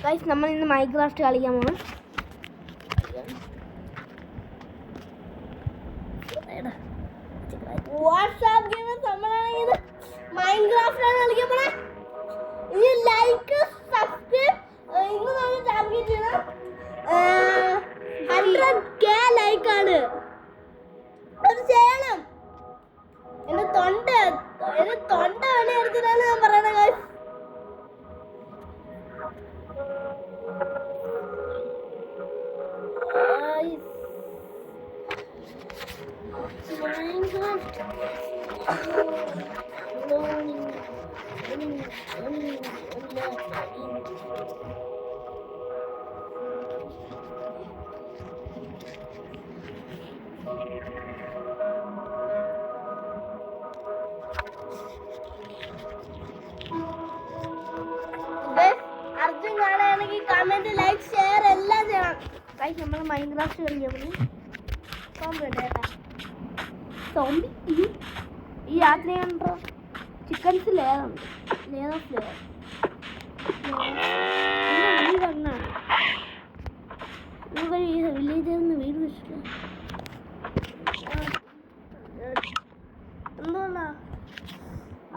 Guys നമ്മൾ ഇന്ന് Minecraft കളിക്കാൻ പോകും. വാട്സാപ്പ് ഗെയിം നമ്മളാണെങ്കിൽ മൈൻക്രാഫ്റ്റ് കളിക്കാൻ പോണേ. ഈ ലൈക്ക് സബ്സ്ക്രൈബ് ഇന്ന് നമ്മൾ ടാർഗറ്റ് ചെയ്യണം 100k ലൈക്കാണ്. അത് ചെയ്യണം. എന്റെ തൊണ്ട വഴി എടുത്തിട്ടാണ് ഞാൻ പറയണ ഗൈസ്. അർജുൻ കാണുകയാണെങ്കിൽ കമന്റ് ലൈക്ക് ഷെയർ എല്ലാം ചെയ്യണം. ഗൈസ് നമ്മൾ മൈൻക്രാഫ്റ്റ് കളിക്കാൻ സോംബി ഈ രാത്രി കണ്ടോ ചിക്കൻസ് ലേറുണ്ട്. വീടാണ് വില്ലേജിൽ നിന്ന് വീട് വെച്ചിട്ട് എന്തുകൊണ്ടാ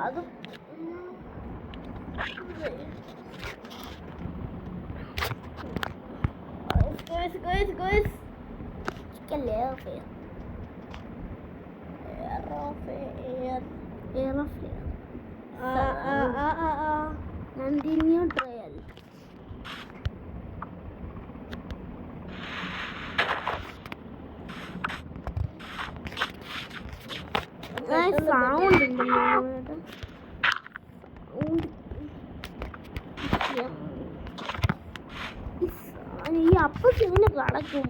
അത് chicken layer continue trial. Sound ഈ അപ്പക്ക് ഇങ്ങനെ കിടക്കും.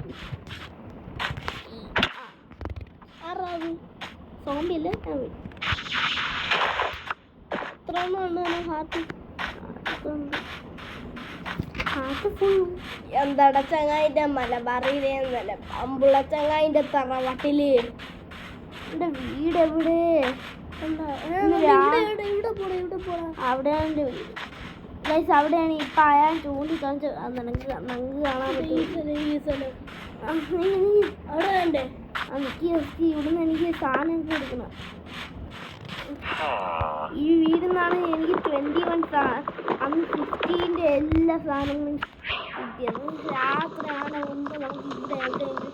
സോംബിയല്ലേ എന്താടാ ചങ്ങായിന്റെ മലബാറിയിലെ അമ്പുള്ള ചങ്ങായിന്റെ തറവാട്ടില് എന്റെ വീട് എവിടെ? അവിടെയാണ് എന്റെ വീട്. ഗൈസ് അവിടെയാണ് ഇപ്പൊ അയാൾ ചൂണ്ടിക്കാണിച്ച് നമുക്ക് കാണാൻ പറ്റും. അവിടെ വേണ്ടേ ഇവിടുന്ന് എനിക്ക് സാധനമൊക്കെ എടുക്കണം. ഈ വീടിന്നാണ് എനിക്ക് 21 അന്ന് 15ന്റെ എല്ലാ സാധനങ്ങളും കിട്ടിയത്. രാത്രിയാണ് മുമ്പ് നമുക്ക് ഇവിടെ എവിടെയെങ്കിലും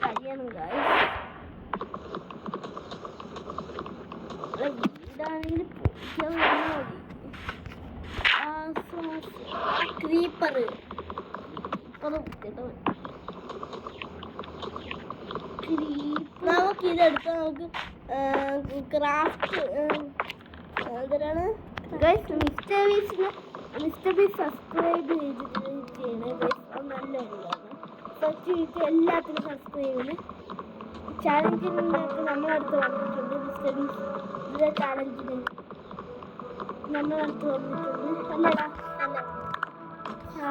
കഴിയണം. വീടാണെങ്കിൽ ക്രീപ്പർ നമുക്ക് ഇതെടുത്താൽ നമുക്ക് ക്രാഫ്റ്റ് എന്തിനാണ് മിസ്റ്റർ ബീസ് സബ്സ്ക്രൈബ് ചെയ്യണേ ഗൈസ്. അത് നല്ലതാണ്. സെർച്ച് ചെയ്തിട്ട് എല്ലാത്തിനും സബ്സ്ക്രൈബ് ചെയ്യണേ. ചാലഞ്ചിനൊക്കെ നമ്മളടുത്ത് വന്നിട്ടുണ്ട്. മിസ്റ്റർ ബീസ് ഇതിലെ ചാലഞ്ചിന് നമ്മളടുത്ത് വന്നിട്ടുണ്ട് അല്ലേടാ?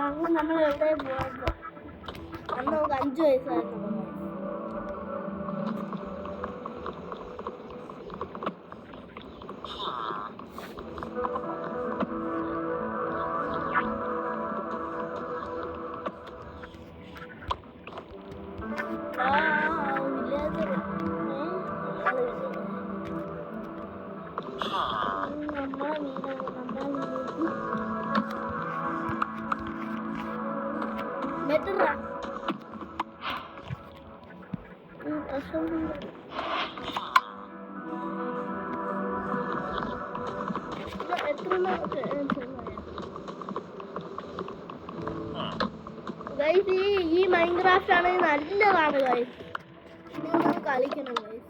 അങ്ങനെ നമ്മൾ എവിടെ പോകുമ്പോൾ അന്ന് നമുക്ക് 5 വയസ്സായിരുന്നു. ഈ മൈൻക്രാഫ്റ്റ് ആണെങ്കിൽ നല്ലതാണ് ഗൈസ്. നിങ്ങൾ കളിക്കണം ഗൈസ്.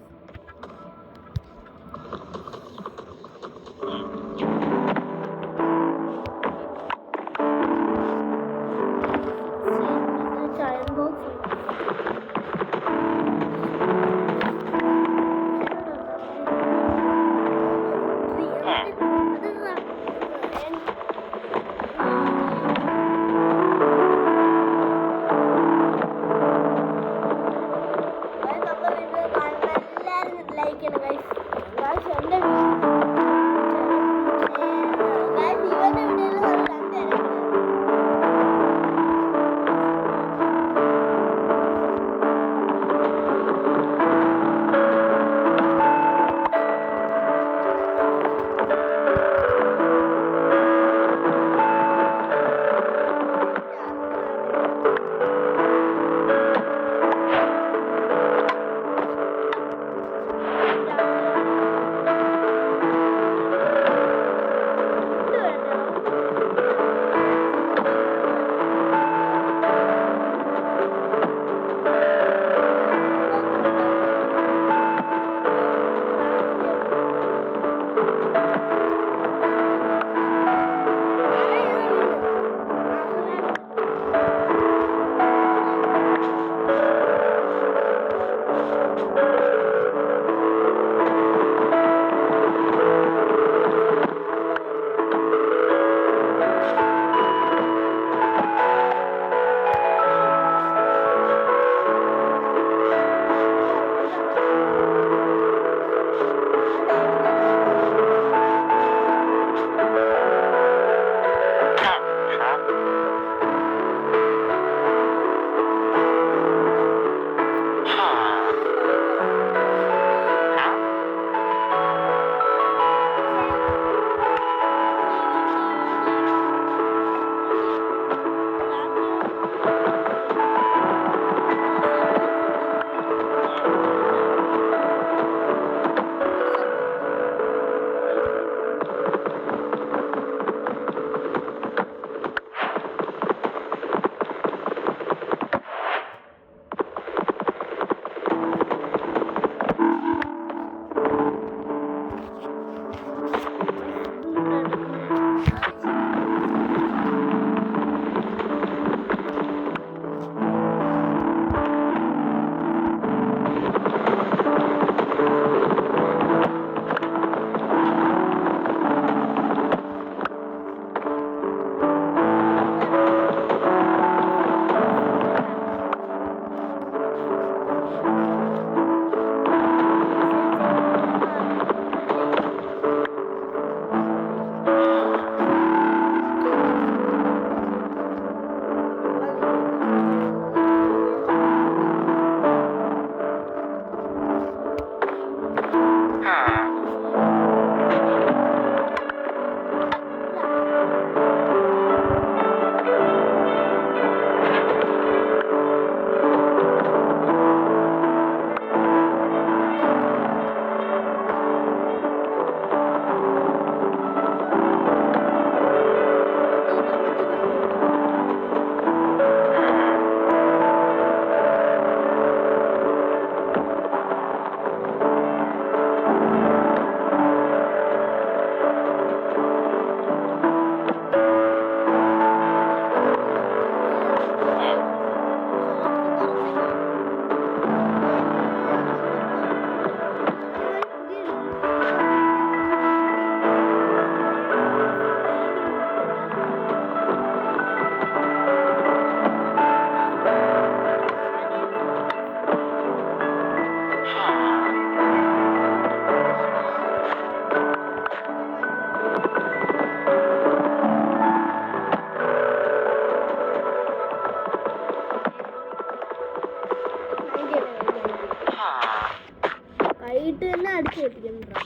പൊട്ടിക്കണ്ടാ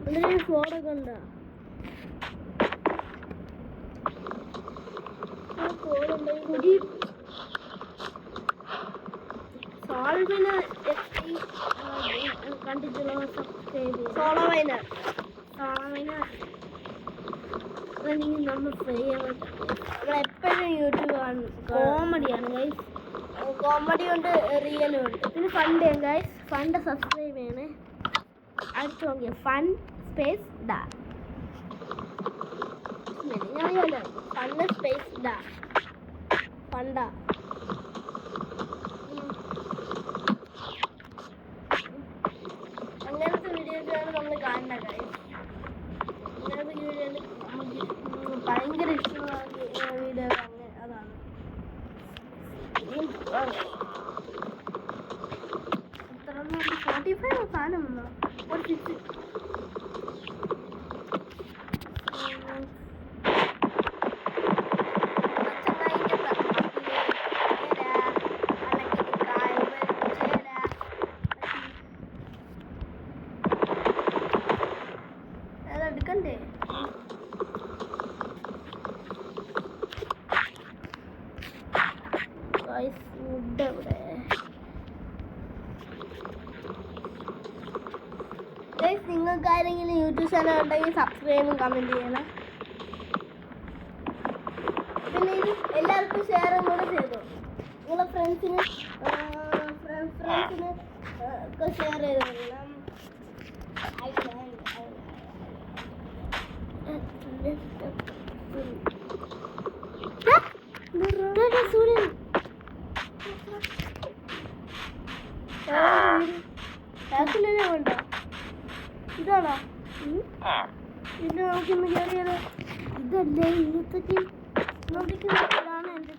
അതിന് ഫോണൊക്കെ ഉണ്ടാ കുടി സോൾവിന് കണ്ടിട്ടുള്ള സബ്സ്ക്രൈബ് സോളവൈന നമ്മൾ ഫ്രീ നമ്മളെപ്പോഴും യൂട്യൂബ് കാണും കോമഡിയാണ് ഗൈസ് കോമഡി ഉണ്ട് റിയലും ഉണ്ട് പിന്നെ ഫണ്ട് ഗൈസ് ഫണ്ട് സബ്സ്ക്രൈബ് ചെയ്യണേ അടുത്ത് നോക്കിയ ഫൺ സ്പേസ് ഡാ ഫണ്ട് സ്പേസ് ഡാ ഫണ്ടാ അങ്ങനത്തെ വീഡിയോസാണ് നമ്മൾ കാണുന്നത് ഗൈസ് അങ്ങനത്തെ വീഡിയോ ഭയങ്കര ഇഷ്ടമുള്ള വീഡിയോ അങ്ങനെ അതാണ് എത്ര 45 സാധനം ഉണ്ടോ ഒരു 6 എടുക്കണ്ടേ ഫുഡ് എവിടെ നിങ്ങൾക്ക് ആരെങ്കിലും യൂട്യൂബ് ചാനൽ ഉണ്ടെങ്കിൽ സബ്സ്ക്രൈബും കമൻറ്റ് ചെയ്യണം പിന്നെ ഇത് എല്ലാവർക്കും ഷെയറും കൂടെ ചെയ്തു നിങ്ങളെ ഫ്രണ്ട്സിന് ഒക്കെ ഷെയർ ചെയ്ത് തരണം വേണ്ട ഇതാണോ ഇത് നമുക്കിന്ന് കയറിയാലോ ഇതല്ലേ ഇന്നത്തേക്ക് ഇതാണ് എൻ്റെ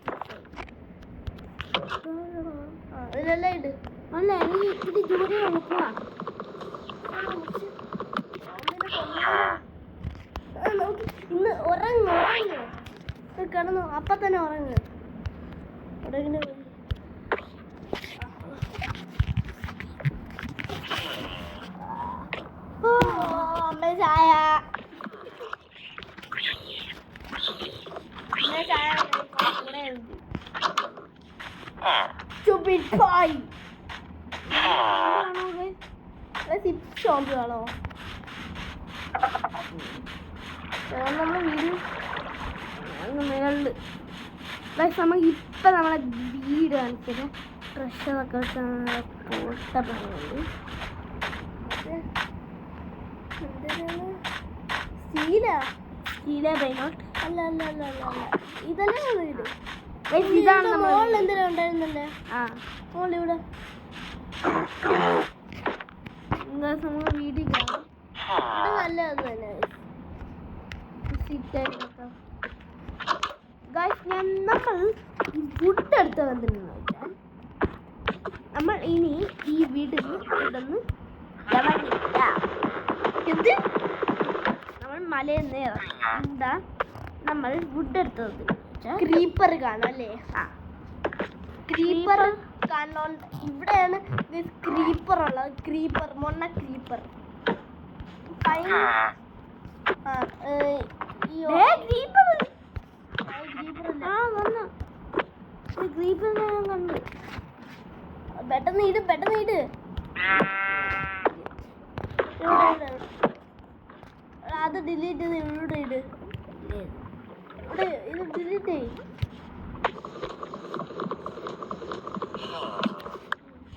ഇതിലെല്ലാം ഇട് അല്ല എനിക്ക് ഇത് ജോലി നോക്കുക ഇന്ന് ഉറങ്ങ് കിടന്നു അപ്പം തന്നെ ഉറങ്ങ് ഉടനെ അമ്മ ചായ ചുപ്പിട്ടായി ഷോപ്പിലാണോ നമ്മൾ വീട് മേളില് നമുക്ക് ഇപ്പം നമ്മളെ വീട് കാണിച്ചത് പ്രഷറൊക്കെ പോട്ട പണിയുണ്ട് സ്റ്റീല ബൈനോട്ട് അല്ല അല്ല അല്ല അല്ല അല്ല ഇതല്ലേ വീട് ഇതാണ് മോളിൽ എന്തെങ്കിലും ഉണ്ടായിരുന്നല്ലേ ആ മോളിവിടെ നമ്മൾ വീട്ടിൽ കാണാം നല്ല അത് തന്നെ നമ്മൾ ഫുഡ് എടുത്ത് വന്നിരുന്നു വെച്ചാൽ നമ്മൾ ഇനി ഈ വീട്ടിൽ ഇവിടുന്ന് ഇറങ്ങില്ല എന്ത് നമ്മൾ മലയിൽ നിന്ന് ഇറങ്ങി എന്താ നമ്മൾ ഫുഡ് എടുത്ത് വന്നിരുന്നു ക്രീപ്പർ കാണാം അല്ലേ ആ ക്രീപ്പർ കാണാൻ ഇവിടെയാണ് ക്രീപ്പർ ഉള്ളത് ക്രീപ്പർ മൊണ്ണ ക്രീപ്പർ കണ്ടു പെട്ടെന്ന് ഇട് അത് ഡിലീറ്റ് ചെയ്ത് ഇവിടെ ഇട് ഇത് ഡിലീറ്റ് ചെയ്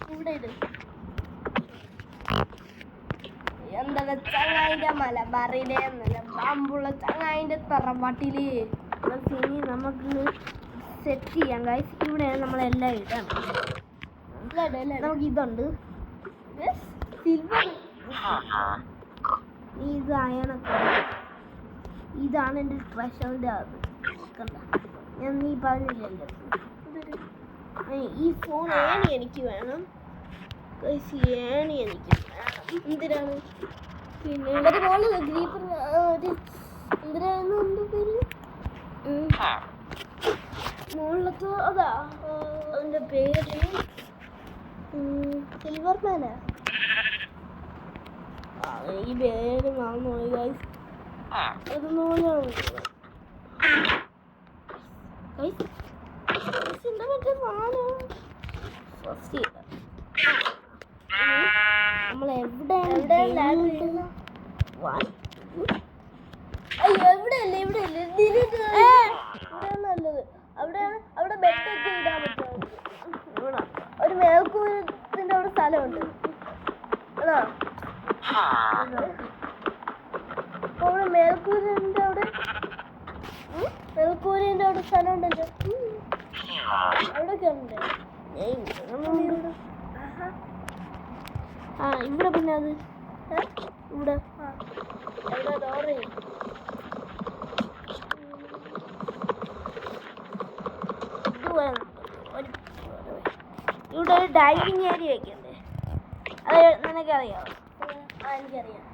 ഇവിടെ ഇട് എന്താണ് ചങ്ങായിന്റെ മലബാറിലെ പാമ്പുള്ള ചങ്ങായിന്റെ തറവാട്ടില് ഇനി നമുക്ക് സെറ്റ് ചെയ്യാം ഗൈസ് ഇവിടെയാണ് നമ്മളെല്ലാം ഇടണം നമുക്ക് ഇതുണ്ട് സിൽവർ ഇത് അയണൊക്കെ ഇതാണ് എൻ്റെ ട്രഷറിൻ്റെ അത് കണ്ട ഞാൻ നീ പറഞ്ഞില്ലല്ലോ ഈ ഫോൺ ഏണി എനിക്ക് വേണം ഏണി എനിക്ക് വേണം എന്തിനാണ് പിന്നെ ഒരു മോള് ഗ്രീപ്പർ എന്തിനാണെന്ന് എൻ്റെ പേര് മുകളിലത്തെ അതാ അതിൻ്റെ പേര് സിൽവർ മാനാ ഈ പേര് മറന്നു പോയി ഗൈസ്. അതൊന്നുപോലെ നമ്മൾ എവിടെയല്ലേ നല്ലത്. അവിടെ ബെഡൊക്കെ ഇടാൻ പറ്റും. ഒരു മേൽക്കൂരത്തിന്റെ അവിടെ സ്ഥലമുണ്ട്. അവിടെ മേൽക്കൂരന്റെ അവിടെ സ്ഥലം ഉണ്ടല്ലോ. അവിടെയൊക്കെ ഉണ്ട്. ഇവിടെ പിന്നെ അത് ഇവിടെ ഇവിടെ ഒരു ഡൈനിങ് ഏരിയ വെക്കണ്ടേ? അത് നിനക്കറിയാമോ? എനിക്കറിയാം.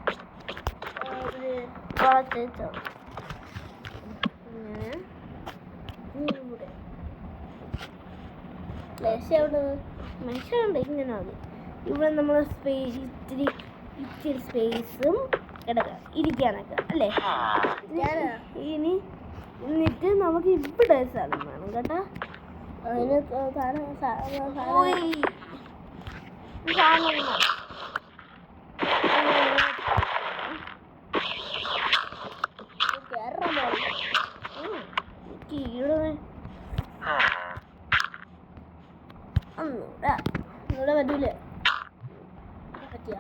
മെഷുണ്ട് ഇങ്ങനെ. ഇവിടെ നമ്മൾ ഇച്ചിരി സ്പേസും കിടക്കാം ഇരിക്കാനൊക്കെ അല്ലേ? എന്നിട്ട് നമുക്ക് ഇവിടെ സ്ഥലം വേണം കേട്ടോ. അതിന് ഇവിടെ പറ്റൂല. പറ്റിയ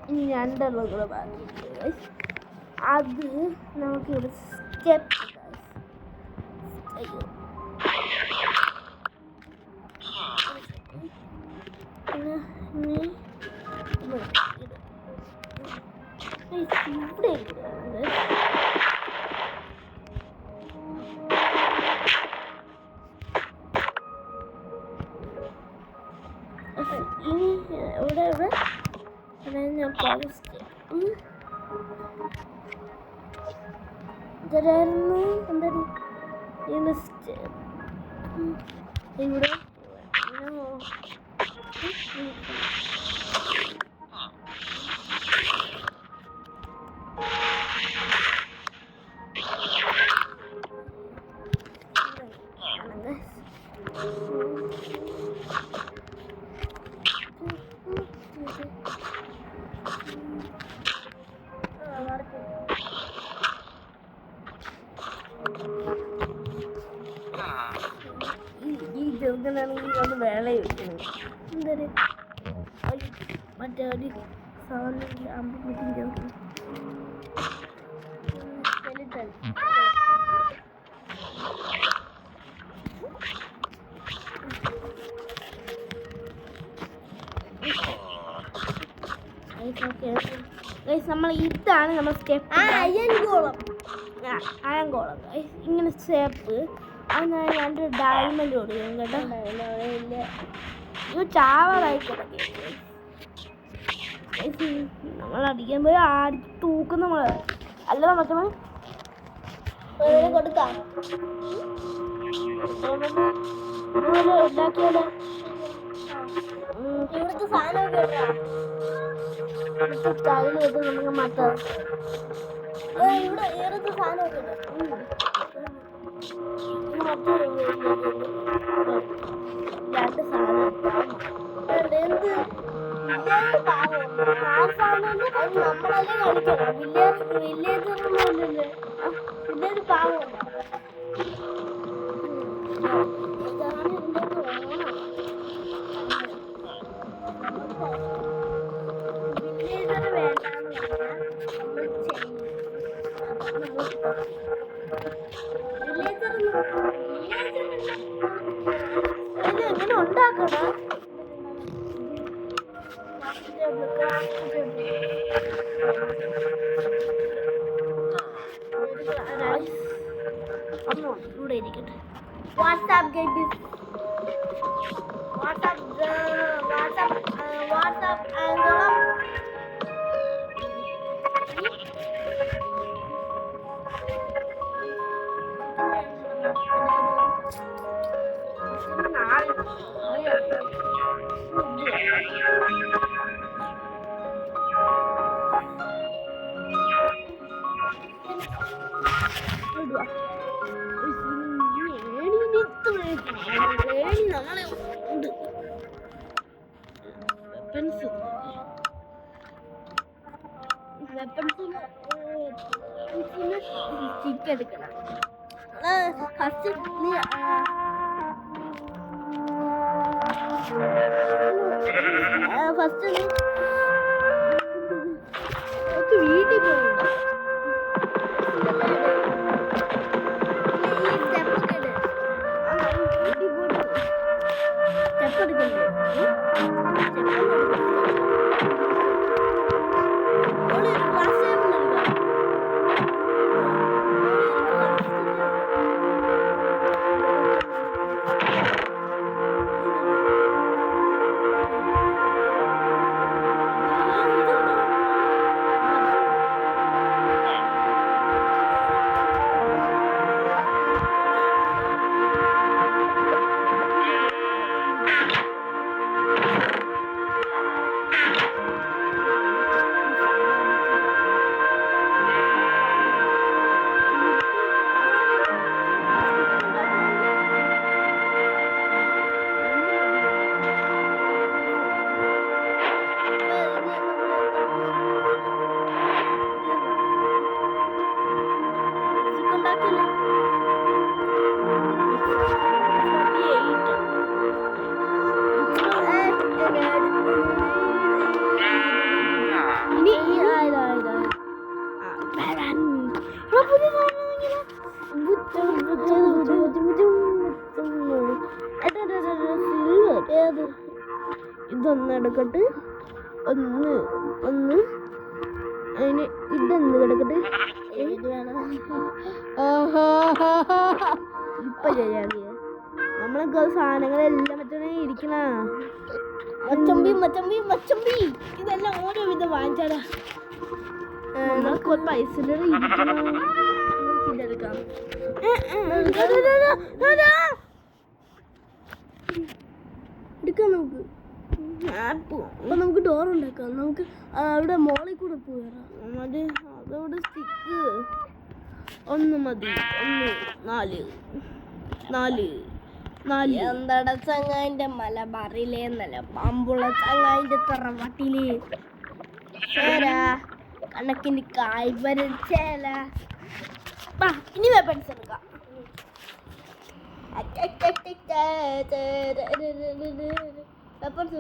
ഇനി രണ്ടെണ്ണം കൂടെ ബാക്കിയുണ്ട്. അത് നമുക്കിവിടെ സ്റ്റെപ്പ് ഇവിടെ ഇനി ഇവിടെ ഞാൻ ഇതായിരുന്നു എന്തായാലും ഇവിടെ ചെറുക്കനാണെങ്കിൽ അത് വേള വെക്കണം. എന്തൊരു മറ്റേ ഒരു സാധനം അമ്പും ചേർക്കണം. നമ്മൾ ഇതാണ് നമ്മൾ സ്റ്റെപ്പ് അയൻകോളം. ഇങ്ങനെ സ്റ്റെപ്പ് അത് ഞാൻ രണ്ട് ഡയമണ്ട് കൊടുക്കും കേട്ടോ. ഇത് ചാവറായി കിടക്കും. നമ്മൾ അടിക്കാൻ പോയി അടിച്ച് തൂക്കും നമ്മൾ. അല്ല മറ്റേ കൊടുക്കാം ഉണ്ടാക്കിയാലോ. ഇവിടുത്തെ സാധനമൊക്കെ ടൈല് വെച്ച് നമുക്ക് മാറ്റാം. ഇവിടെ ഏതൊക്കെ സാധനമൊക്കെ രണ്ട് സാധനം എന്ത് നമ്മളല്ലേ കളിക്കണം. വില്ലേജ് പാവം എങ്ങനെ ഉണ്ടാക്കണം. ഇരിക്കട്ടെ. വാട്സാപ്പ് ഗൈസ്, വാട്സാപ്പ് ആംഗോളം നമ്മളെ ഉണ്ട് വെപ്പൺസിന് സ്റ്റിക്ക് എടുക്കണം. ഫസ്റ്റ് വീട്ടിൽ പോകണ്ട. ഇതൊന്ന് എടുക്കട്ടെ, ഒന്ന് അതിന് ഇതൊന്ന് കിടക്കട്ടെ. ഇപ്പൊ ശരിയാക്കിയ നമ്മളൊക്കെ സാധനങ്ങളെല്ലാം മറ്റേ ഇരിക്കണ മച്ചമ്പി ഇതെല്ലാം ഓരോ വിധം വാങ്ങിച്ചാടാ. നമ്മളൊക്കെ പൈസ ഇതെടുക്കാം. എടുക്കാം നമുക്ക്. അപ്പൊ നമുക്ക് ഡോർ ഉണ്ടാക്കാം. നമുക്ക് അവിടെ മോളിൽ കൂടെ പോയാം. അതോടെ സ്റ്റിക്ക് ഒന്ന് മതി. 4 എന്താടാ ചങ്ങായിന്റെ മലബാറിലേന്നല്ല, പാമ്പുള്ള ചങ്ങായിന്റെ തറവാട്ടില് കണക്കിന് കായ് വരച്ചേല. ഇനി വെപ്പൺസ് എടുക്കാം. വെപ്പൺസ്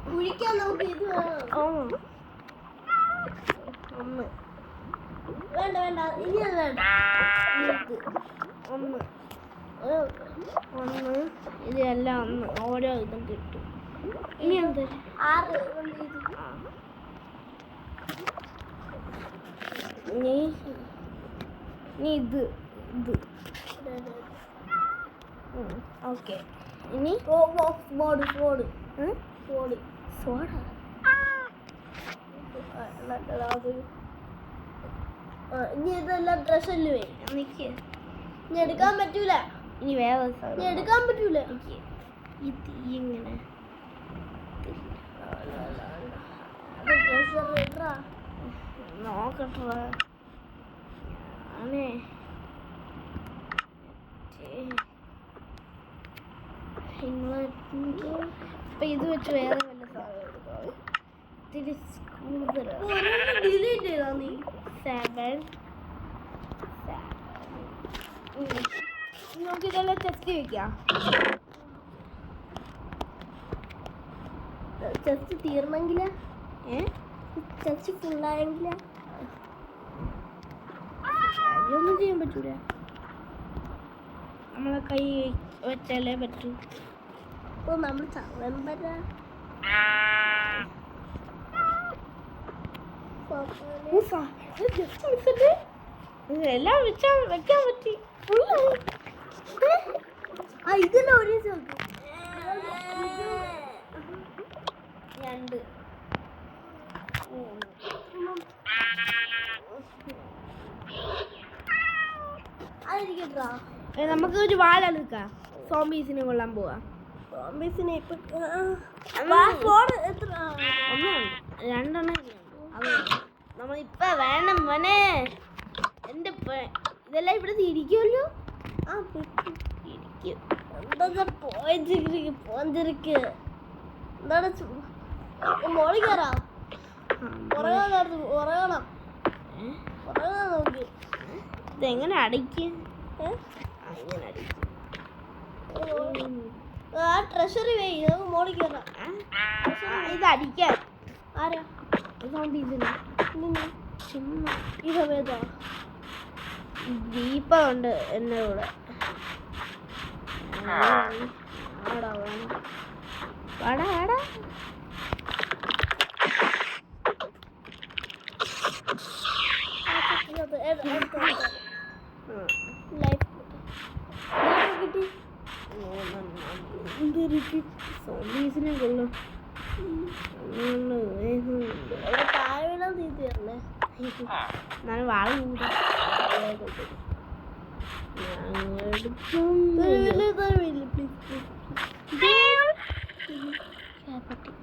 കുഴിക്കാൻ നമുക്ക് ഇത് ഒന്ന് വേണ്ട ഇനി അത് വേണ്ട. ഒന്ന് ഇതെല്ലാം ഒന്ന് ഓരോ ഇതും കിട്ടും. ഇനി എന്ത് 6 ഇനി ഇത് ഓക്കെ. ഇനി ബോർഡ് സോഡ ഇനി ഇതെല്ലാം ഡ്രസ്സല്ലേ നിക്ക്. ഇനി എടുക്കാൻ പറ്റൂല. ഇനി വേറെ എടുക്കാൻ പറ്റൂല. ഈ തീ ഇങ്ങനെ നോക്കട്ടെ. ഇപ്പൊ ഇത് വെച്ച് വേറെ വല്ല സാധനം എടുക്കാം. ഇത്തിരി ഡിലീറ്റ് ചെയ്താ നീ. 7 നമുക്ക് ഇതെല്ലാം ടെസ്റ്റ് വെക്കാം. ടെസ്റ്റ് തീർന്നെങ്കില ടെസ്റ്റ് ഫുള്ളായെങ്കില ഒന്നും ചെയ്യാൻ പറ്റൂല. നമ്മളെ കൈ വെച്ചാലേ പറ്റൂ. അപ്പോൾ നമ്മൾ ചവമ്പര എല്ലാം വെക്കാൻ പറ്റി. ഇതിന്റെ ഒരു രണ്ട് നമുക്ക് ഒരു വാലെടുക്കാം. സോംബീസിനെ കൊള്ളാൻ പോവാ. സോംബീസിനെ രണ്ടെണ്ണം നമ്മളിപ്പോ വേണം മോനെ. എന്റെ ഇതെല്ലാം ഇവിടെ ഇരിക്കുമല്ലോ. ഇരിക്കും. എന്തൊക്കെ പോഞ്ചിരിക്ക് എന്താണ് മോളി കയറാ. ഉറങ്ങണം നോക്കി. ഇതെങ്ങനെ അടിക്കും? ഇങ്ങനെ അടിക്കും. ആ ട്രഷറി പോയി നമുക്ക് മോളി കയറാം. ഇത് അടിക്കാൻ ആരാ ഈ സമയത്താ ദീപമുണ്ട് എൻ്റെ കൂടെ. വാടാ സോംബീസിനെ കൊള്ളും. താഴെ തീറ്റയല്ലേ ഞാൻ വാഴ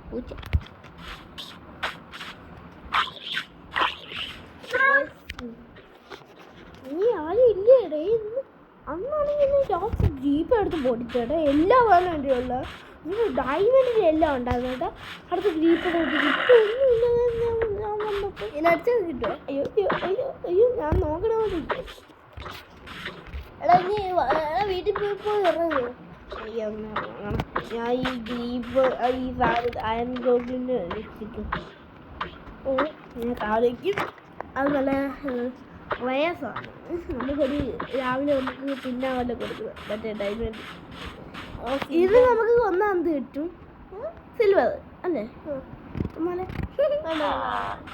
പൂച്ച. നീ ആരും ഇല്ലേടേ ഇന്ന്? അന്നാണെങ്കിൽ ലാസ്റ്റ് ജീപ്പ് എടുത്ത് പൊടിച്ചേട്ടാ. എല്ലാ വേണം എൻ്റെ ഉള്ള ഡയമണ്ടിൻ്റെ എല്ലാം ഉണ്ടായിരുന്നു കേട്ടോ. അടുത്ത ജീപ്പ് ഇപ്പൊ ഒന്നും ഞാൻ വന്നപ്പോൾ ഇതിനടിച്ചത് കിട്ടുമോ? അയ്യോ ഞാൻ നോക്കണമെന്ന്. എടാ നീ വീട്ടിൽ പോയി ഇറങ്ങുമോ? ഞാൻ ഈ ജീപ്പ് ഈ അയൺ ഗോബ്ലിൻ്റെ വെച്ചിട്ടു ഞാൻ കാണിക്കും. അത് നല്ല വയസ്സാണ്. നമുക്കൊരു രാവിലെ നമുക്ക് പിന്നെ വല്ല കൊടുക്കുക മറ്റേ ഡയമണ്ട്. ഇത് നമുക്ക് ഒന്നാമത് കിട്ടും സിൽവർ അല്ലേ?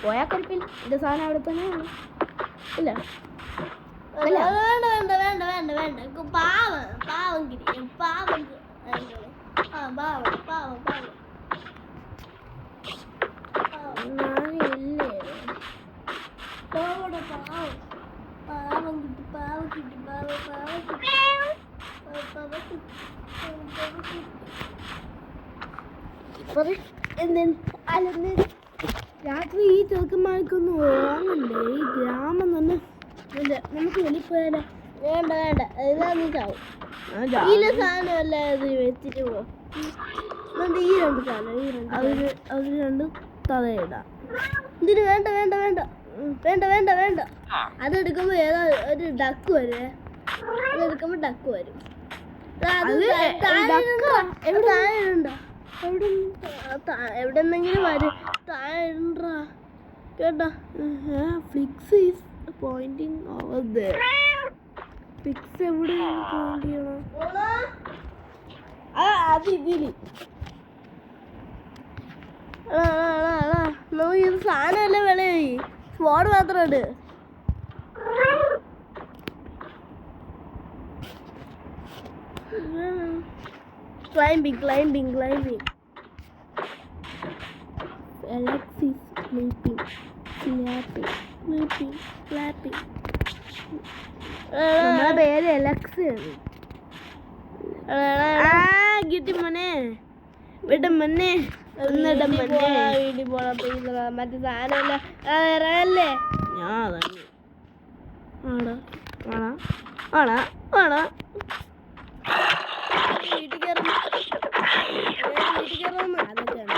പോയാ കരിപ്പിൽ ഇത് സാധനം അവിടെ തന്നെയാണ്. ഇല്ല വേണ്ട പാവം കിരി പാവം രാത്രി ഈ ചെറുക്കന്മാർക്കൊന്നും ഓങ്ങണ്ടേ? ഈ ഗ്രാമം തന്നെ നമുക്ക് വെളിപ്പോയാലോ? വേണ്ട ഇതാന്ന് ചാവും. ഈ സാധനമല്ല ഇത് വെച്ചിട്ട് പോ. ഈ രണ്ട് സാധനം അവര് രണ്ട് തലയിടാം. ഇതിന് വേണ്ട അതെടുക്കുമ്പോ ഏതാ ഒരു ഡക്ക് വരെ. അതെടുക്കുമ്പോ ഡക്ക് വരും. എവിടെന്നെങ്കിലും വരും. താഴെ കേട്ടാ Felix is pointing over there. Felix എവിടെയാണ് പോയിന്റ് ചെയ്യണം? അത് ഇതില് ഇത് സാധനമല്ലേ വിളയായി. സ്പോഡ് മാത്രമുണ്ട്. Climbing Alexis sleeping, clapping. നമ്മളെ പേര് എലക്സ് ആണ്. കിട്ടി മോനെ. വീട്ടിൽ മോനെ വീട്ടിൽ പോണം. മറ്റേ സാധനമല്ല ഇറങ്ങല്ലേ. ഞാൻ ആണോ വീട്ടിൽ കയറുന്നു. അതൊക്കെയാണ്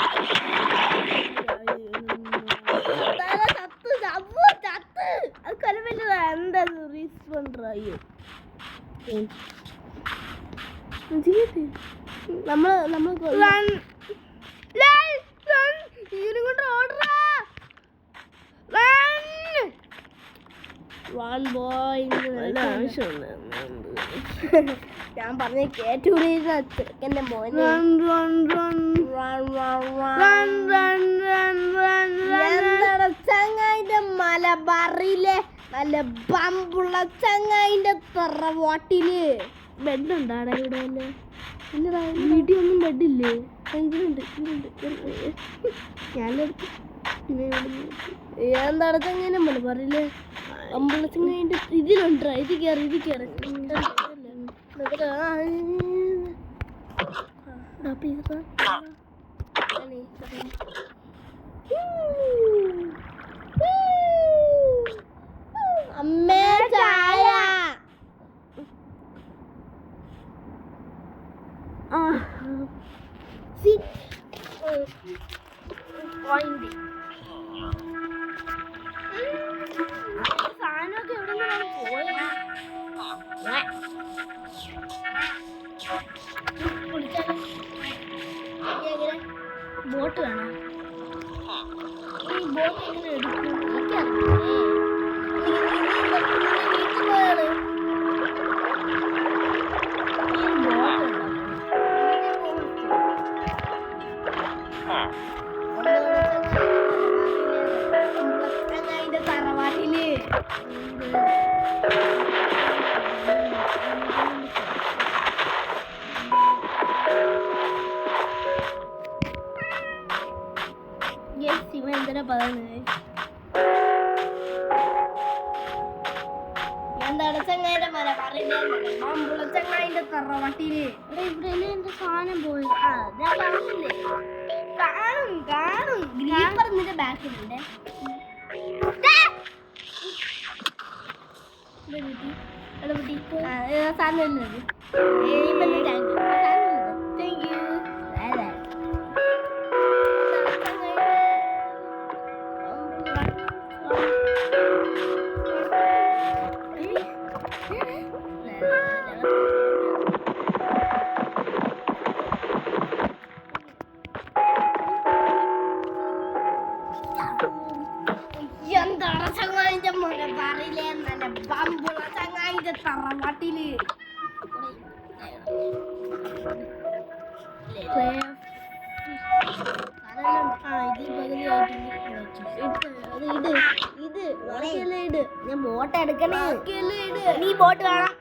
അത് കൊലപ്പറ്റതാ. എന്താ റീസ്പോണ്ട് നമ്മൾ ഞാൻ പറഞ്ഞ കേട്ടൂടെ ചെറുക്കൻ്റെ മോനെ. ചങ്ങായിന്റെ മലബാറിലെ നല്ല ബമ്പുള്ള ചങ്ങായിന്റെ തറവാട്ടില് ബെഡുണ്ടാടാ ഇവിടെ വീട്ടിൽ ഒന്നും ബെഡില്ലേ? ഇതിലുണ്ട് ഞാനെടുത്ത് എന്താണ് ചങ്ങനെ പറയില്ലേ അമ്പുള്ള ചങ്ങായിന്റെ ഇതിലുണ്ടാ ഇത് കയറി അമ്മേ ചായ സാധനമൊക്കെ എവിടെ പോയത് ബോട്ട് വേണം. ഈ ബോട്ട് എങ്ങനെ എടുക്കും? തറവാട്ടില് ഇവ എന്തിനാ പറയുന്നത്? എന്താണ് ചങ്ങായിന്റെ മര പറയുന്നത്? ചങ്ങായിന്റെ തറവാട്ടില് ഇവിടെ എന്റെ സാധനം പോയി. ഞാൻ പറഞ്ഞില്ലേ കാണും ഗ്രീപ്പർ നിന്റെ ബാക്കിലുണ്ട്. സാധനം എന്താണ് ചങ്ങായിന്റെ മോനെ പറയില്ലേ? നല്ല ബമ്പുള്ള ചങ്ങായിന്റെ തറവാട്ടില് ഞാൻ ബോട്ട് എടുക്കണേ. നീ ബോട്ട് കാണാം.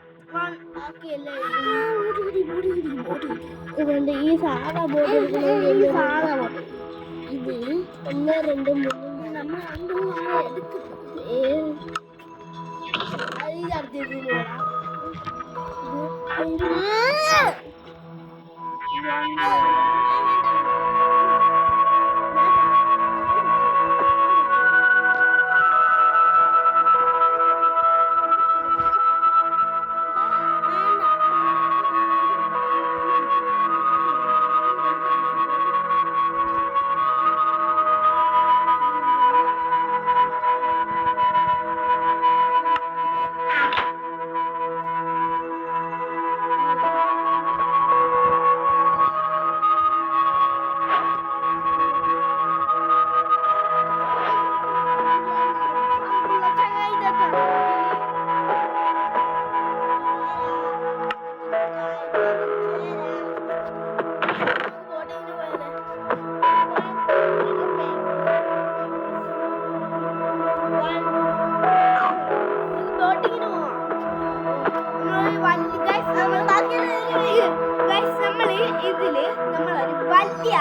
ഇതുണ്ട് ഈ സാധാ ബോട്ട് സാധാ ബോട്ട്. ഇത് 1 2 3 നമ്മൾ ഇതില് നമ്മളൊരു വലിയ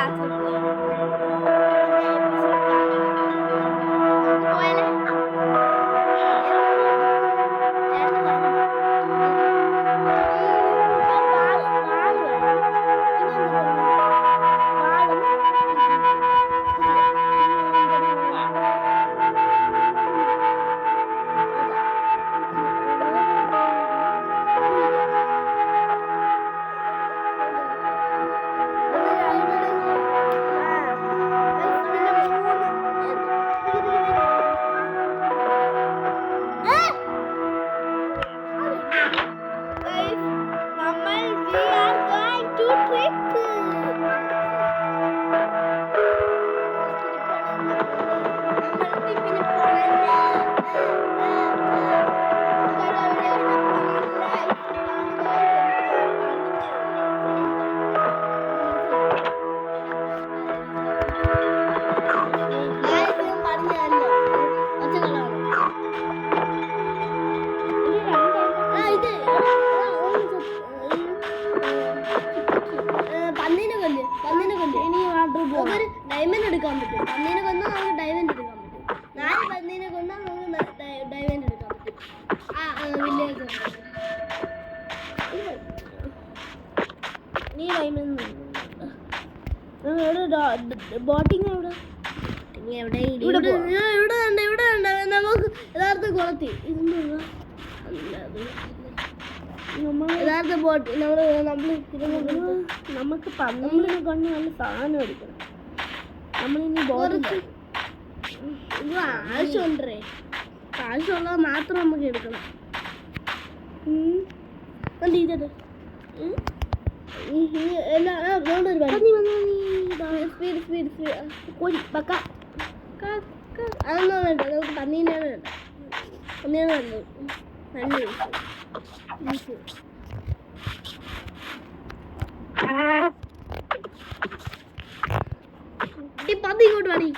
നമുക്കൊരു ഡയമണ്ട് എടുക്കാൻ പറ്റും. പന്നീനെ കൊന്നാൽ നമുക്ക് ഡയമണ്ട് എടുക്കാൻ പറ്റും. 4 പന്നീനെ കൊന്നാൽ നമുക്ക് ഡയമണ്ട് എടുക്കാൻ പറ്റും. വില്ലേജ് നീ ഡയമണ്ട് ബോട്ടിങ് എവിടെ? ഇവിടെ നമുക്ക് യഥാർത്ഥ കുളത്തി യഥാർത്ഥ ബോട്ട് നമുക്ക് പന്നിനെ കൊണ്ട് നല്ല സാധനം എടുക്കണം. നമ്മളിനി ബോട്ട് ആവശ്യമുണ്ടേ, ആവശ്യമുള്ളത് മാത്രം നമുക്ക് എടുക്കണം. അതൊന്നും വേണ്ട, നമുക്ക് പന്നീനാണ് വേണ്ട. പന്നീനാണ് നല്ലത്. നല്ല പന്നി ഇങ്ങോട്ട് മതി.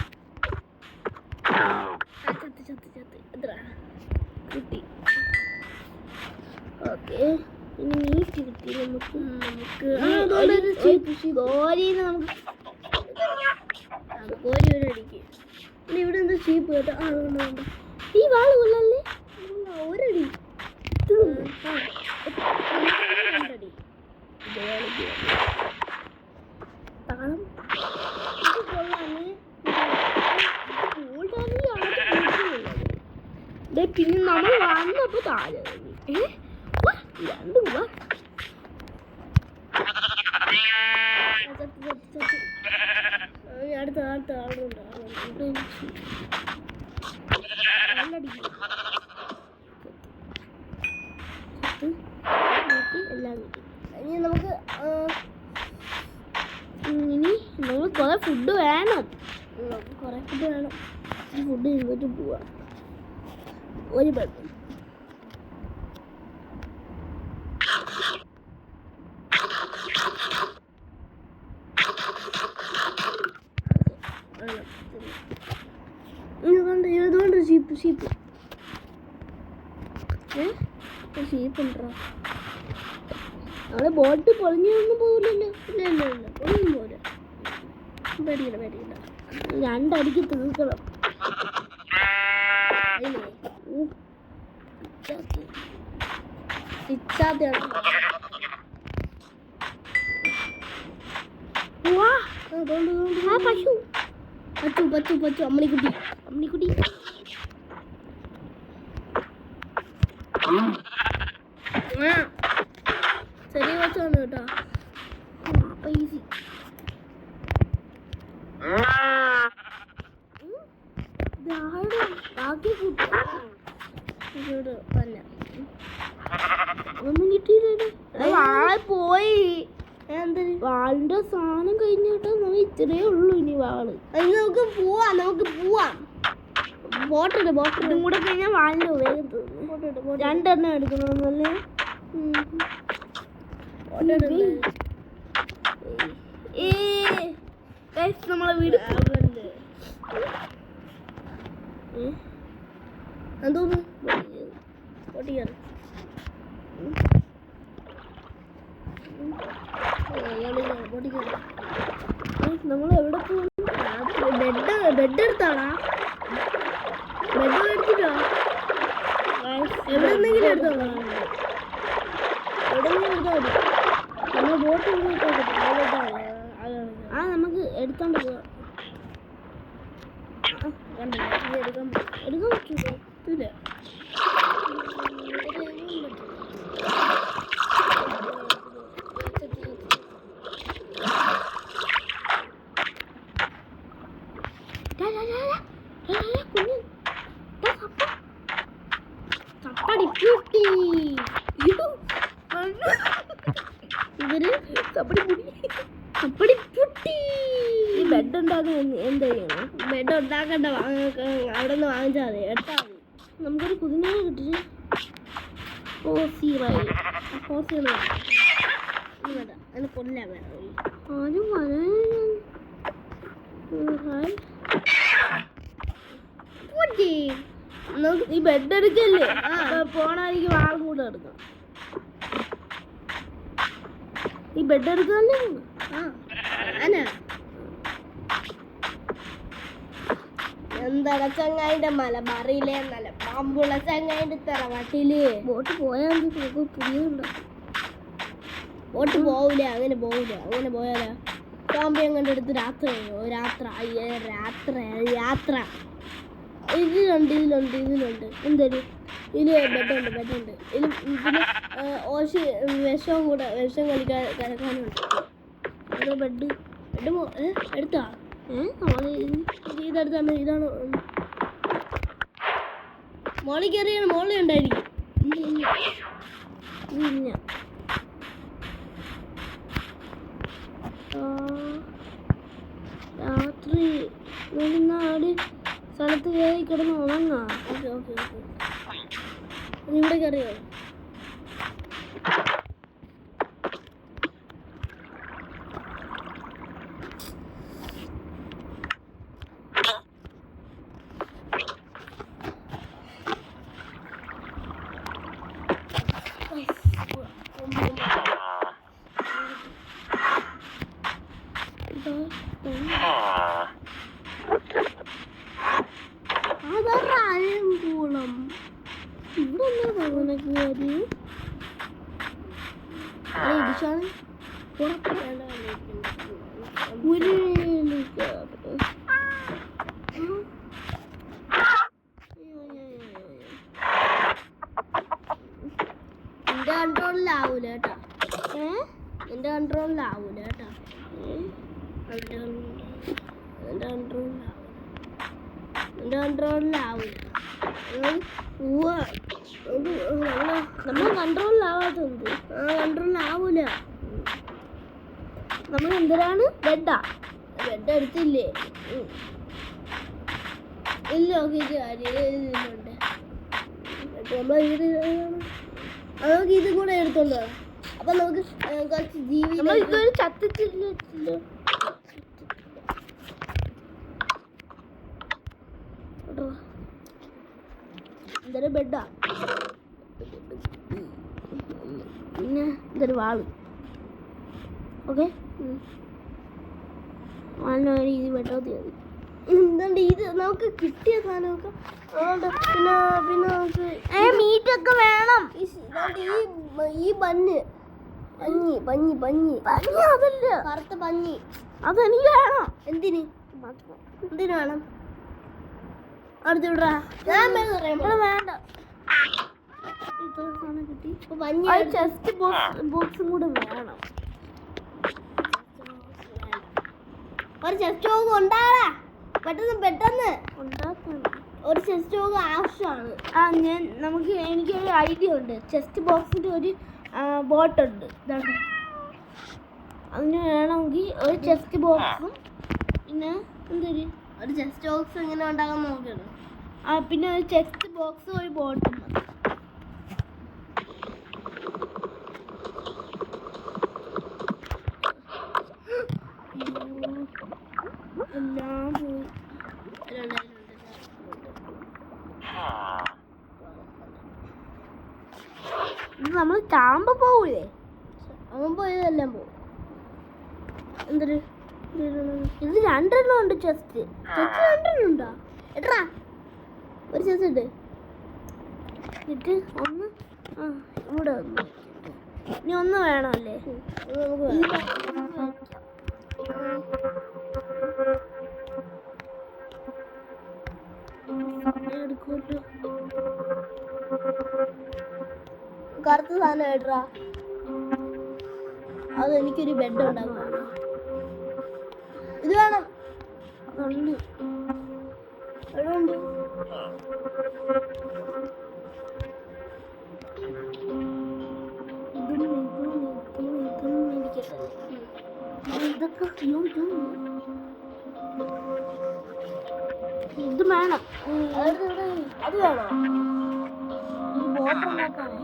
കിട്ടി. ഓക്കെ, ഇനി മീറ്റ് കിട്ടി നമുക്ക്. കോരിന്ന് നമുക്ക് കോരി ഒരു അടിക്ക്. പിന്നെ ഇവിടെ എന്താ ഷീപ്പ് കേട്ടോ. അതുകൊണ്ട് ഈ വാള് കൊള്ളല്ലേ, ഒരടി പിന്നെ നമ്മൾ വന്നപ്പോ താഴെ രണ്ടും അടുത്ത ആളുണ്ട്. എല്ലാം കിട്ടി. ഇനി നമുക്ക് കുറെ ഫുഡ് വേണം. കുറെ ഫുഡ് വേണം. ഫുഡ് ഇരുന്നിട്ട് പോവാം. ഒരു ബെഡ് ഇതുകൊണ്ട് ഷീപ്പ് ഷീപ്പ് ഉണ്ടോ? നമ്മളെ ബോട്ട് പൊളിഞ്ഞൊന്നും പോകില്ലല്ലോ. ഇല്ല ഇല്ല ഇല്ല, പൊളിഞ്ഞും പോരാ. പേടിക്കണ്ട പേടിക്കണ്ട, 2 അടിക്ക് തീർക്കണം. പശു പച്ചു പച്ചു പച്ചു അമ്മണിക്കുട്ടി അമ്മണിക്കുട്ടി. ചെറിയ കൊച്ചാണ് കേട്ടോ. ഈസി. ബാക്കി ഒന്നും കിട്ടിയില്ല. പോയി വാളിന്റെ സാധനം കഴിഞ്ഞിട്ട് നമ്മൾ ഇത്രയേ ഉള്ളൂ. ഇനി വാള് നമുക്ക് പോവാം, നമുക്ക് പോവാം. ബോട്ടിട്ട് ബോട്ടിട്ടും കൂടെ കഴിഞ്ഞാൽ വാളിന്റെ വേഗം തോന്നുന്നു. 2 എണ്ണം എടുക്കണമെന്നല്ലേ. നമ്മളെ വീട് എന്തോന്ന് പൊട്ടിക്കാറ്. നമ്മൾ എവിടെ പോകും? ബെഡ് എടുത്താടാ. ബെഡ് എടുത്തിട്ടോ? എവിടെന്നെങ്കിലും എടുത്തോളാം. എവിടെന്നെങ്കിലും എടുത്താൽ മതി. നമ്മൾ ബോട്ട് നമുക്ക് എടുത്തോണ്ട് പോവാം. എടുക്കാൻ പറ്റൂല. ഈ ബെഡ് ഉണ്ടാക്കാൻ എന്താ ചെയ്യണം? ബെഡ് ഉണ്ടാക്കണ്ട, അവിടെ നിന്ന് വാങ്ങിച്ചാൽ മതി, എടുത്താൽ മതി. നമുക്കൊരു കുതിരനെ കിട്ടിട്ട് വേണ്ട, അതിന് കൊല്ലാൻ വേണം. ആരും ഈ ബെഡ് എടുക്കല്ലേ, പോണായിരിക്കും വാളും കൂടെ എടുക്കാം. ഈ ബെഡ് എടുക്കാല്ലേ. എന്താണ് ചങ്ങായിന്റെ മലബാറിയിലെ നല്ല പാമ്പുള്ള ചങ്ങായിന്റെ തറവാട്ടില് ബോട്ട് പോയാൽ പുതിയുണ്ടോ? ബോട്ട് പോവില്ല, അങ്ങനെ പോയാലോ പാമ്പയും കണ്ടെടുത്ത് യാത്ര ഇതിലുണ്ട് എന്തൊരു ഇതില് ബെഡുണ്ട് ഇതിൽ പിന്നെ വിഷം കിടക്കാനുണ്ട്. ഓരോ ബെഡ് എടുത്താ ഇതെടുത്താണ്. ഇതാണ് മോളിൽ കയറിയാണ്, മോളിൽ ഉണ്ടായിരിക്കും. ഇല്ല രാത്രി ഒരു സ്ഥലത്ത് കയറി കിടന്ന് ഉണങ്ങാം. ഓക്കെ ഇവിടെ കയറിയോ? അതാഴംകൂളം ഇവിടെ ഇടിച്ചാണ് എന്റെ കൺട്രോളിലാവൂല കേട്ടോ. എന്റെ കൺട്രോളിലാവൂല കേട്ടോ. എന്റെ കൺട്രോളിലാവൂല. നമ്മൾ കൺട്രോളിലാവാത്തത്. കൺട്രോളിലാവൂല. നമ്മൾ എന്തിനാണ് ബെഡ് എടുത്തില്ലേ? ഇല്ല നോക്കിയിട്ട് കാര്യമുണ്ട്. നമ്മൾ ഇതും കൂടെ എടുത്തോണ്ട് വരാം. അപ്പൊ നമുക്ക് കുറച്ച് ഇതുവരെ ചത്തിട്ടില്ല. ഇതൊരു ബെഡാ, പിന്നെ ഇതൊരു വാള്. ഓക്കെ ഇത് ബെഡോ മതി. എന്തുണ്ട് ഇത് നമുക്ക് കിട്ടിയ സാധനമൊക്കെ. പിന്നെ നമുക്ക് മീറ്റൊക്കെ വേണം. ഈ പഞ്ഞി അതല്ല, കറുത്ത പഞ്ഞി അതെനിക്ക് വേണം. എന്തിന് വേണം? അടുത്ത് വിടാ. വേണ്ട, കിട്ടി. ചെസ്റ്റ് ബോക്സും കൂടെ വേണം. ഒരു ചെസ്റ്റ് ബോക്സ് ഉണ്ടാകാ പെട്ടെന്ന് ഉണ്ടാക്കണം. ഒരു ചെസ്റ്റ് ബോക്സ് ആവശ്യമാണ്. എനിക്കൊരു ഐഡിയ ഉണ്ട്. ചെസ്റ്റ് ബോക്സിന്റെ ഒരു ബോട്ടുണ്ട്. അതിന് വേണമെങ്കിൽ ഒരു ചെസ്റ്റ് ബോക്സും പിന്നെ ഒരു ചെസ്റ്റ് ബോക്സ് എങ്ങനെ ഉണ്ടാകാൻ നോക്കണം. പിന്നെ ഒരു ചെസ്റ്റ് ബോക്സും ഒരു ബോട്ടും മതി. എല്ലാം പോയി. ഇത് നമ്മൾ ചാമ്പ പോവൂലേ? അവൻ പോയതെല്ലാം പോവും. എന്തൊരു ഇത് 2 എണ്ണം ഉണ്ട്. ചെസ്റ്റ് 2 എണ്ണം ഉണ്ടോ? എട്ടാ ഒരു ചെസ്റ്റ് ഇട്ട് ഒന്ന് ഇവിടെ വന്നു. ഇനി ഒന്ന് വേണമല്ലേ? എടുക്കൂട്ടോ. കറുത്ത സാധനം കേട്ടാ. അത് എനിക്കൊരു ബെഡ് ഉണ്ടാകും. ഇത് വേണം. അതുണ്ട്. എവിടെയുണ്ട്? ഇതൊക്കെ ഇത് വേണം. അത് വേണോ? ഈ ബോട്ട് ഉണ്ടാക്കാനേ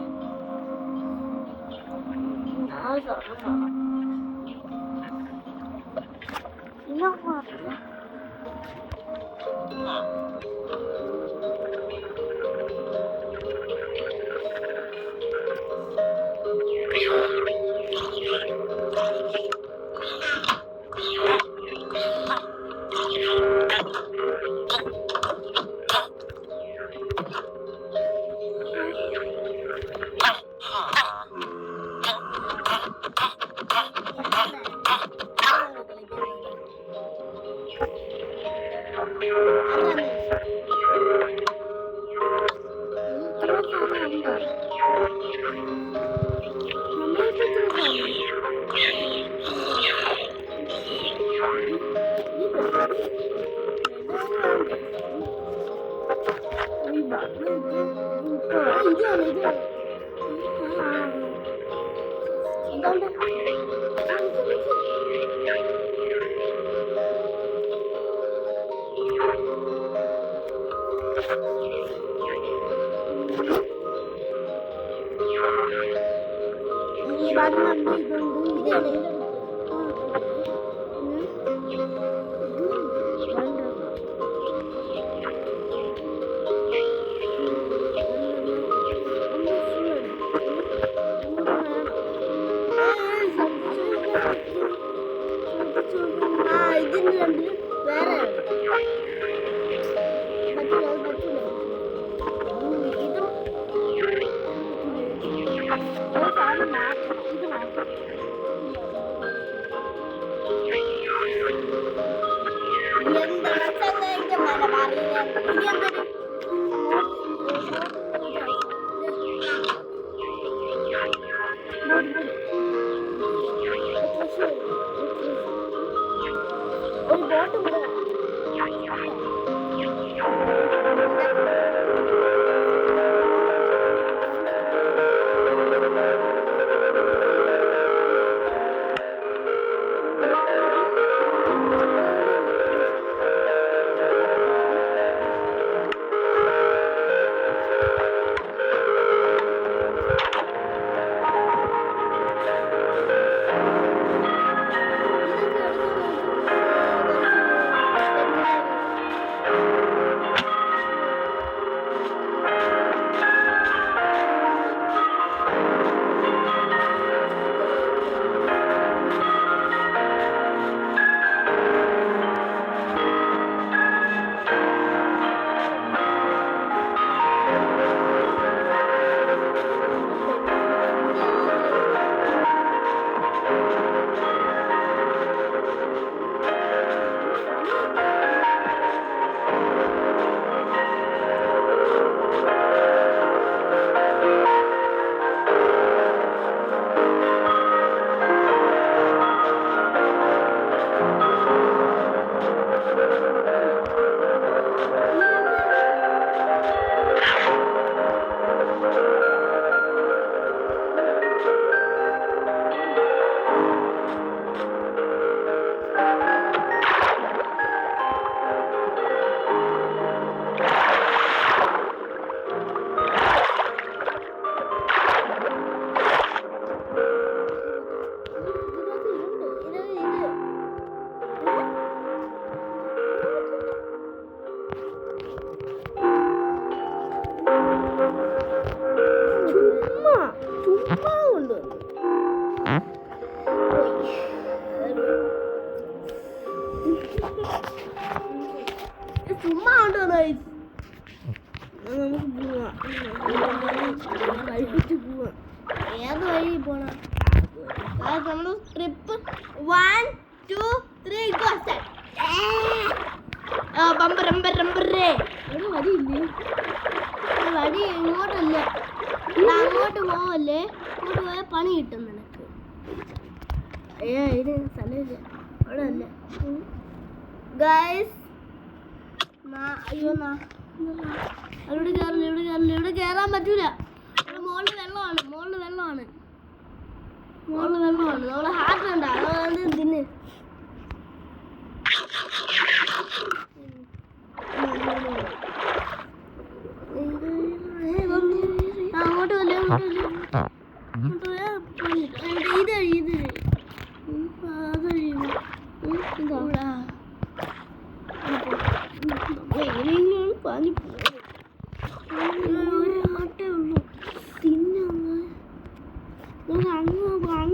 ചുമ്മാ ഉണ്ടോ നമുക്ക് പോവാം കഴിപ്പിച്ച് പോവാം ഏത് വഴി പോണം നമ്മൾ ട്രിപ്പ് 1 2 3 ബമ്പറേ ഇവിടെ വഴിയില്ലേ വഴി ഇങ്ങോട്ടല്ലേ അങ്ങോട്ട് പോവല്ലേ ഇങ്ങോട്ട് പോയാൽ പണി കിട്ടും നിനക്ക് ഇത് സ്ഥലമില്ല അവിടെ അല്ലേ ഗൈസ് അയ്യോ അവിടെ ഇവിടെ കയറാൻ പറ്റൂല ഇവിടെ മുകളിൽ വെള്ളമാണ് നമ്മളെ ഹാർട്ട് ഉണ്ട് അതുകൊണ്ട് തിന്ന് അങ്ങോട്ട് വല്ലേ ഇത് എങ്ങനെയെങ്കിലും പാനി ആട്ടേ ഉള്ളൂ പിന്നെ അങ്ങ് പോവാം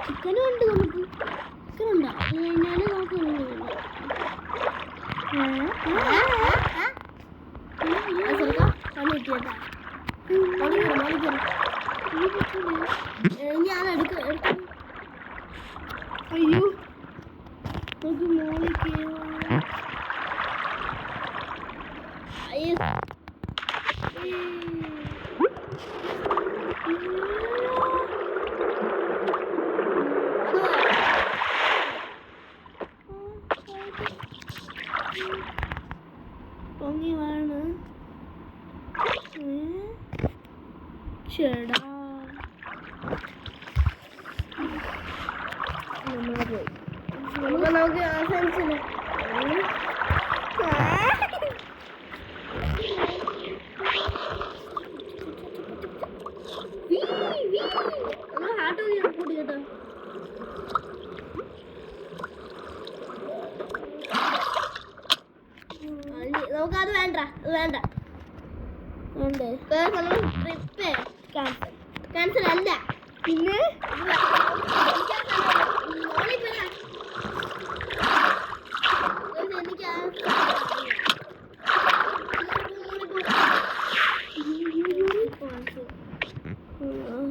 ചിക്കനും ഉണ്ട് നമുക്ക് ചിക്കനുണ്ടോ കഴിഞ്ഞാൽ നമുക്ക് ഞാൻ എടുക്കാം അയ്യോ നമുക്ക് മോളിക്ക് ലോങ്ങി ആണ്. ചേടാ നമ്മളെ പോയി. നമുക്ക് ആശംസില്ല. ഹാർട്ട് കൂടി കേട്ടോ. നമുക്കത് വേണ്ട, അത് വേണ്ട. ട്രിപ്പ് ക്യാൻസൽ അല്ല. പിന്നെ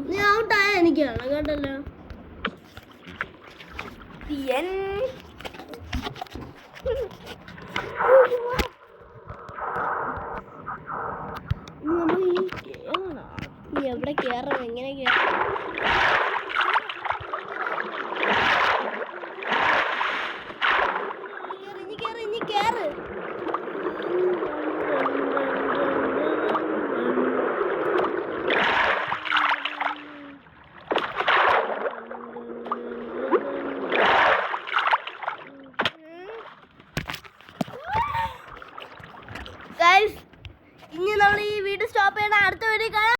നീ ഔട്ടായ എനിക്കാണ് കേട്ടല്ലോ. നീ എവിടെ കേറണം, എങ്ങനെ കേറണം? ഇനി കേറ്. ഗൈസ്, ഇനി നമ്മൾ ഈ വീഡിയോ സ്റ്റോപ്പ് ചെയ്യണം. അടുത്ത വീഡിയോ കാണാം.